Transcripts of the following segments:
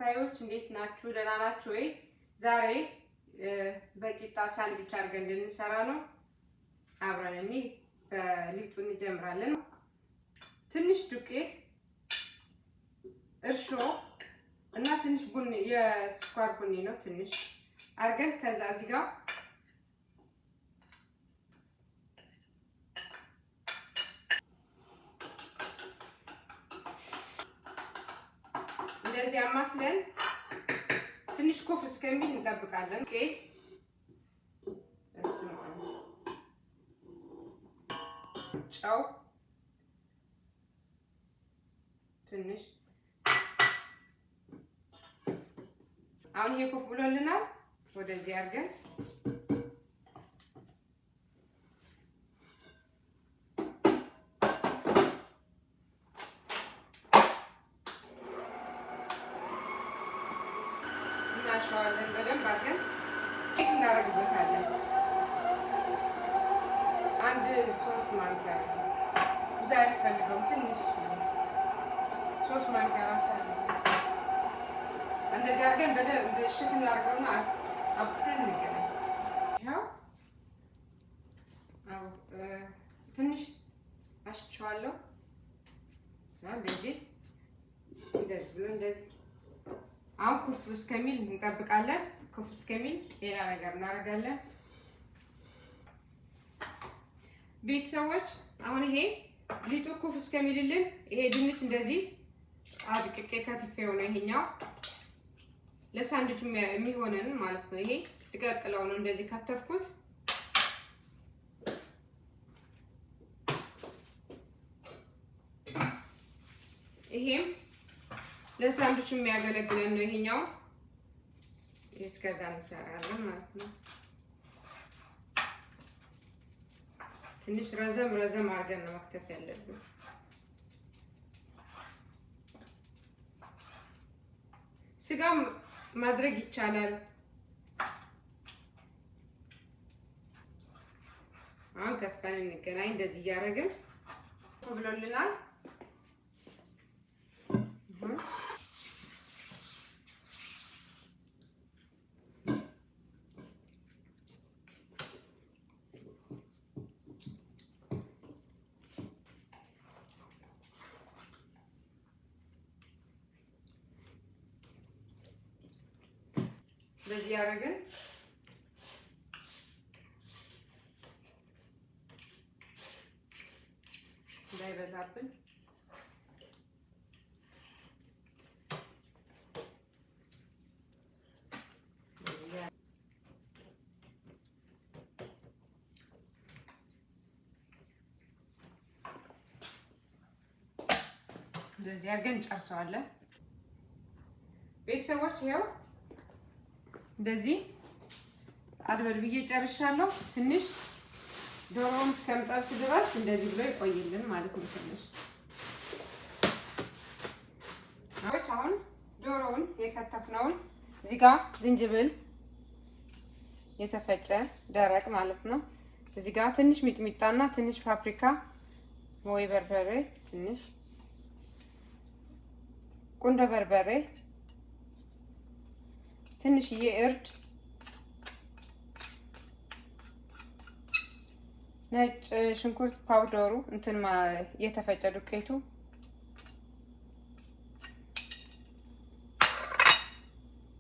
ተከታታዮች እንዴት ናችሁ? ደህና ናችሁ ወይ? ዛሬ በቂጣ ሳንድዊች አድርገን ልንሰራ ነው። አብረን እኔ በሊጡ እንጀምራለን። ትንሽ ዱቄት፣ እርሾ እና ትንሽ ቡኒ የስኳር ቡኒ ነው ትንሽ አድርገን ከዛ እዚህ ጋር እንደዚህ አማስለን ትንሽ ኮፍ እስከሚል እንጠብቃለን። ዱቄት ጨው ትንሽ አሁን ይሄ ኮፍ ብሎልናል። ወደዚህ አድርገን እናሸዋለን። በደንብ አድርገን እናደርግበታለን። አንድ 3 ማንኪያ ብዙ አያስፈልገውም። ትንሽ 3 ማንኪያ ራሱ አለ። እንደዚህ አድርገን በደንብ እሽት እናደርገውና አብክተን እንገናኝ። ይኸው ትንሽ አሽቸዋለሁ። እንደዚህ ብሎ እንደዚህ አሁን ኩፍ እስከሚል እንጠብቃለን። ኩፍ እስከሚል ሌላ ነገር እናደርጋለን። ቤተሰቦች አሁን ይሄ ሊጡ ኩፍ እስከሚልልን ይሄ ድንች እንደዚህ አድቅቄ ከትፌው ነው። ይሄኛው ለሳንድዊች የሚሆነን ማለት ነው። ይሄ ልቀቅለው ነው እንደዚህ ከተፍኩት። ይሄም ለሳንድዊች የሚያገለግለን ነው። ይሄኛው እስከዛ እንሰራለን ማለት ነው። ትንሽ ረዘም አድርገን ነው መክተፍ ያለብን። ስጋም ማድረግ ይቻላል። አሁን ከትፈን እንገናኝ። እንደዚህ እያደረግን ብሎልናል። እንደዚህ ያደረግን እንዳይበዛብን እንደዚህ አድርገን እንጨርሰዋለን። ቤተሰቦች ይኸው እንደዚህ አድበል ብዬ ጨርሻለሁ። ትንሽ ዶሮውን እስከምጠብስ ድረስ እንደዚህ ብሎ ይቆይልን ማለት ነው። ትንሽ አሁን ዶሮውን የከተፍነውን እዚህ ጋር ዝንጅብል የተፈጨ ደረቅ ማለት ነው። እዚህ ጋር ትንሽ ሚጥሚጣና ትንሽ ፓፕሪካ ወይ በርበሬ፣ ትንሽ ቁንዶ በርበሬ፣ ትንሽዬ እርድ፣ ነጭ ሽንኩርት ፓውደሩ እንትን የተፈጨ ዱቄቱ፣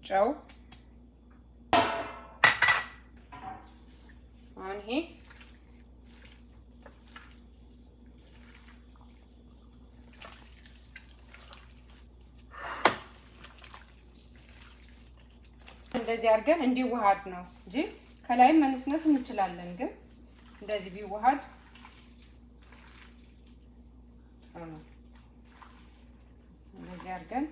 ጨው። አሁን ይሄ እንደዚህ አድርገን እንዲዋሃድ ነው እንጂ ከላይም መነስነስ እንችላለን። ግን እንደዚህ ቢዋሃድ እንደዚህ አድርገን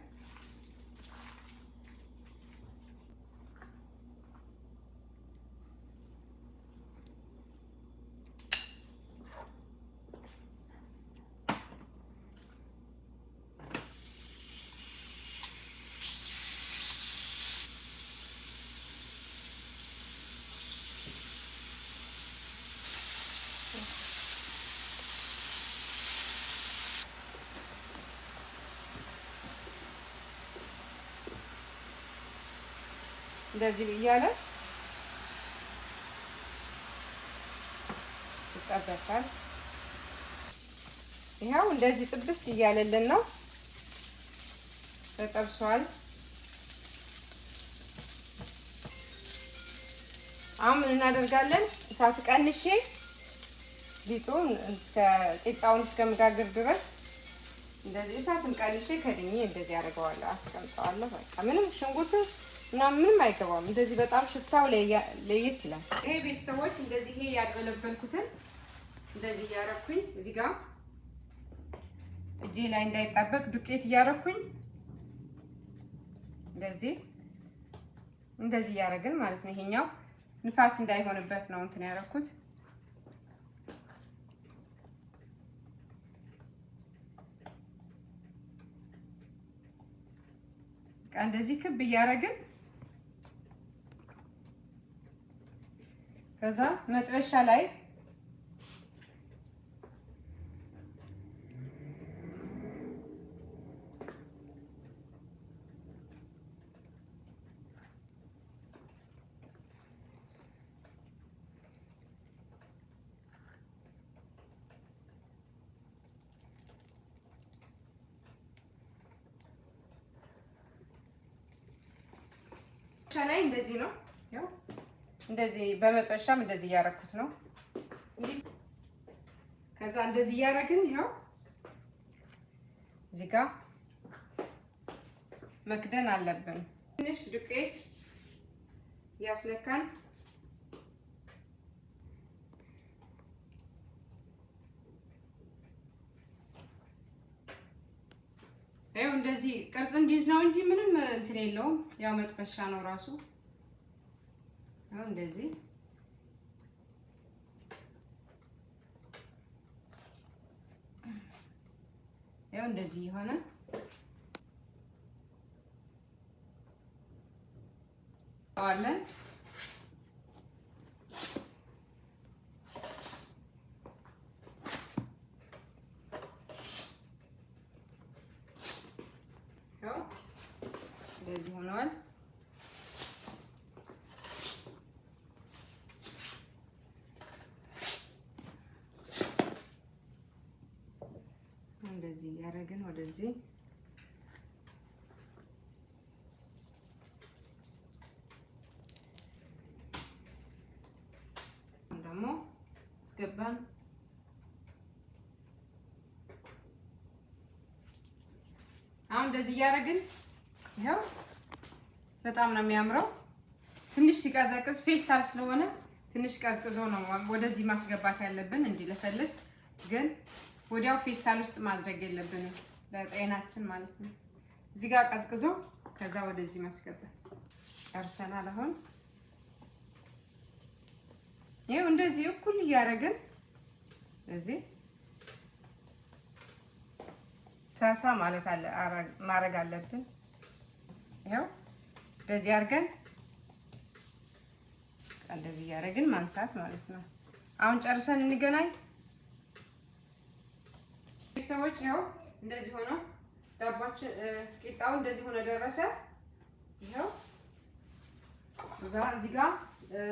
እንደዚህ እያለ ይጠበሳል። ይሄው እንደዚህ ጥብስ እያለልን ነው። ተጠብሷል። አሁን ምን እናደርጋለን? እሳቱ ቀንሼ ሊጡን ቂጣውን እስከምጋግር ድረስ እንደዚህ እሳቱን ቀንሼ ከድኜ እንደዚህ አደርገዋለሁ፣ አስቀምጠዋለሁ። በቃ ምንም ሽንኩርት እና ምንም አይገባም። እንደዚህ በጣም ሽታው ለየት ይላል። ይሄ ቤተሰቦች እንደዚህ ይሄ ያገለበልኩትን እንደዚህ እያረኩኝ እዚህ ጋር እጄ ላይ እንዳይጣበቅ ዱቄት እያረኩኝ እንደዚህ እያረግን ማለት ነው። ይሄኛው ንፋስ እንዳይሆንበት ነው እንትን ያረኩት። እንደዚህ ክብ እያረግን ከዛ መጥበሻ ላይ ላይ እንደዚህ ነው። ያው እንደዚህ በመጥበሻም እንደዚህ እያረኩት ነው። ከዛ እንደዚህ እያረግን ያው እዚህ ጋር መክደን አለብን። ትንሽ ዱቄት ያስነካን ይሄው እንደዚህ ቅርጽ እንዲይዝ ነው እንጂ ምንም እንትን የለውም። ያው መጥበሻ ነው ራሱ። ያው እንደዚህ ያው እንደዚህ የሆነ አለን። እንደዚህ ሆኗል። እንደዚህ ያረግን ወደዚህ ደግሞ አስገባን። አሁን እንደዚህ ያረግን ይሄው በጣም ነው የሚያምረው። ትንሽ ሲቀዘቅዝ ፌስታል ስለሆነ ትንሽ ቀዝቅዞ ነው ወደዚህ ማስገባት ያለብን እንዲለሰልስ። ግን ወዲያው ፌስታል ውስጥ ማድረግ የለብንም ለጤናችን ማለት ነው። እዚህ ጋር ቀዝቅዞ ከዛ ወደዚህ ማስገባት ጨርሰናል። አሁን ይሄው እንደዚህ እኩል እያደረግን እዚህ ሳሳ ማለት አለ ማድረግ አለብን። ይሄው እንደዚህ አድርገን እንደዚህ እያደረግን ማንሳት ማለት ነው። አሁን ጨርሰን እንገናኝ ሰዎች። ይሄው እንደዚህ ሆኖ ዳባችን ቂጣው እንደዚህ ሆነ ደረሰ። ይሄው እዚህ ጋር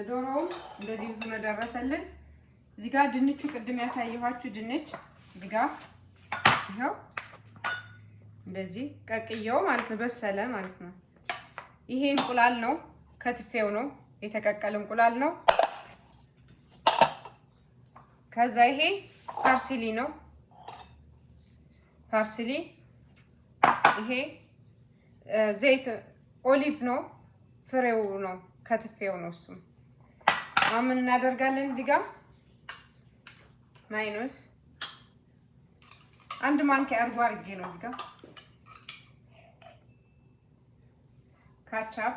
ዶሮውም እንደዚህ ሆነ ደረሰልን። እዚህ ጋር ድንቹ ቅድም ያሳየኋችሁ ድንች እዚህ ጋር ይሄው እንደዚህ ቀቅየው ማለት ነው፣ በሰለ ማለት ነው። ይሄ እንቁላል ነው፣ ከትፌው ነው የተቀቀለ እንቁላል ነው። ከዛ ይሄ ፓርስሊ ነው፣ ፓርስሊ። ይሄ ዘይት ኦሊቭ ነው፣ ፍሬው ነው፣ ከትፌው ነው እሱም። አሁን ምን እናደርጋለን? እዚህ ጋር ማይኖስ አንድ ማንኪያ እርጎ አድርጌ ነው እዚህ ጋር ካቻፕ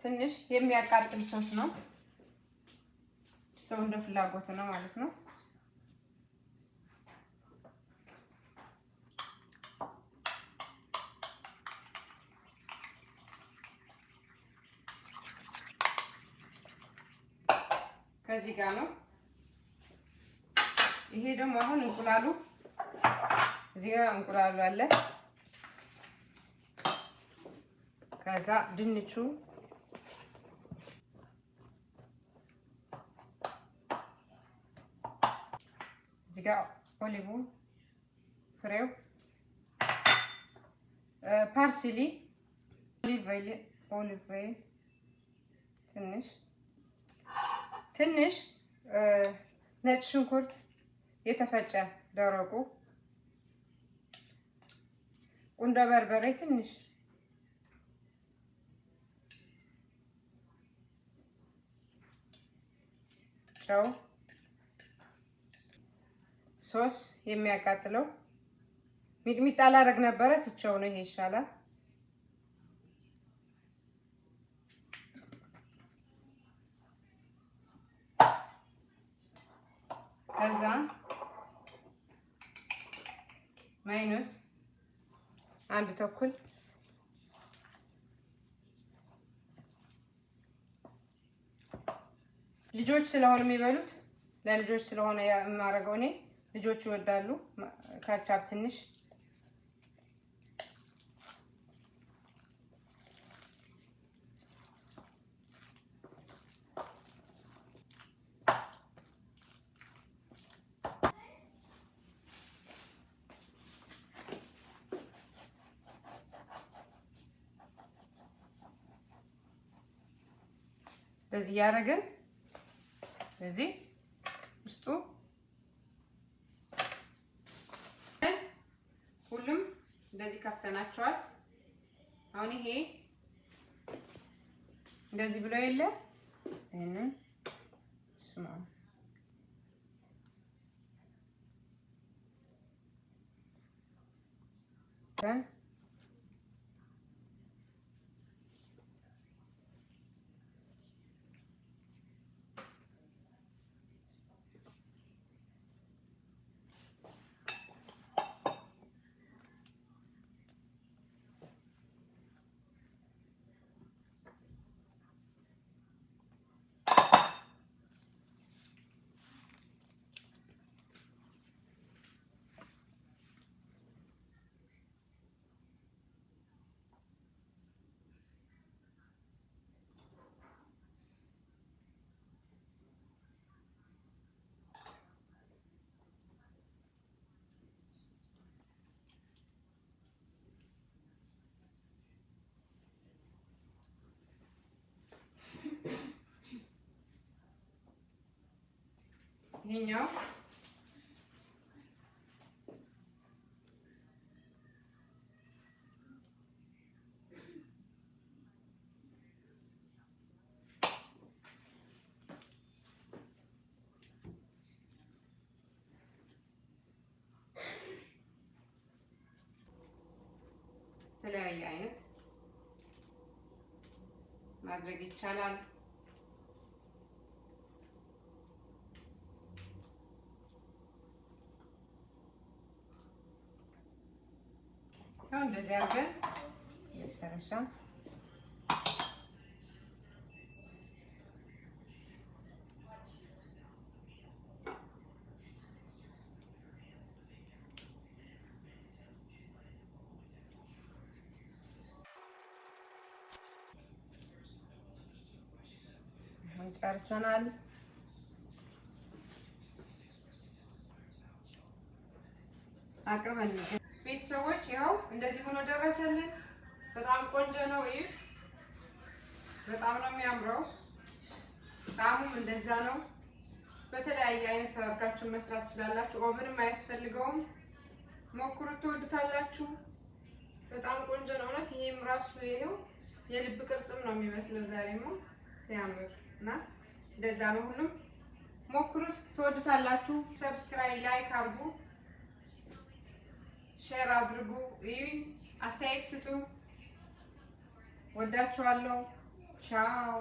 ትንሽ የሚያቃጥል ሶስ ነው። ሰው እንደ ፍላጎት ነው ማለት ነው። ከዚህ ጋር ነው። ይሄ ደግሞ አሁን እንቁላሉ እዚህ ጋር እንቁላሉ አለ። ከዛ ድንቹ እዚህ ጋር ኦሊቭ ፍሬው ፓርስሊ ኦሊቭ ትንሽ ነጭ ሽንኩርት የተፈጨ ደረቁ ቁንዶ በርበሬ ትንሽ ጨው ሶስ የሚያቃጥለው ሚጥሚጣ ላደርግ ነበረ ትቼው ነው። ይሄ ይሻላል። ከዛ ማይነስ አንድ ተኩል ልጆች ስለሆነ የሚበሉት ለልጆች ስለሆነ የማደርገው እኔ ልጆች ይወዳሉ። ካቻፕ ትንሽ በዚህ ያደረግን እዚህ ውስጡ ሁሉም እንደዚህ ከፍተናቸዋል። አሁን ይሄ እንደዚህ ብሎ የለ ይሄንን ስማ ይሄኛው የተለያየ አይነት ማድረግ ይቻላል። እንደዚህ አድርገን መጨረሻ ጨርሰናል። አቅርበን ቤተሰቦች ይኸው እንደዚህ ሆኖ ደረሰልን። በጣም ቆንጆ ነው። እዩት፣ በጣም ነው የሚያምረው። ጣዕሙም እንደዛ ነው። በተለያየ አይነት አድርጋችሁ መስራት ትችላላችሁ። ኦቨንም አያስፈልገውም። ሞክሩት፣ ትወዱታላችሁ። በጣም ቆንጆ ነው እውነት። ይሄም ራሱ ይሄው የልብ ቅርጽም ነው የሚመስለው። ዛሬማ ሲያምር እና እንደዛ ነው። ሁሉም ሞክሩት፣ ትወዱታላችሁ። ሰብስክራይብ፣ ላይክ አድርጉ፣ ሼር አድርጉ፣ እዩኝ፣ አስተያየት ስጡ። ወዳችኋለሁ። ቻው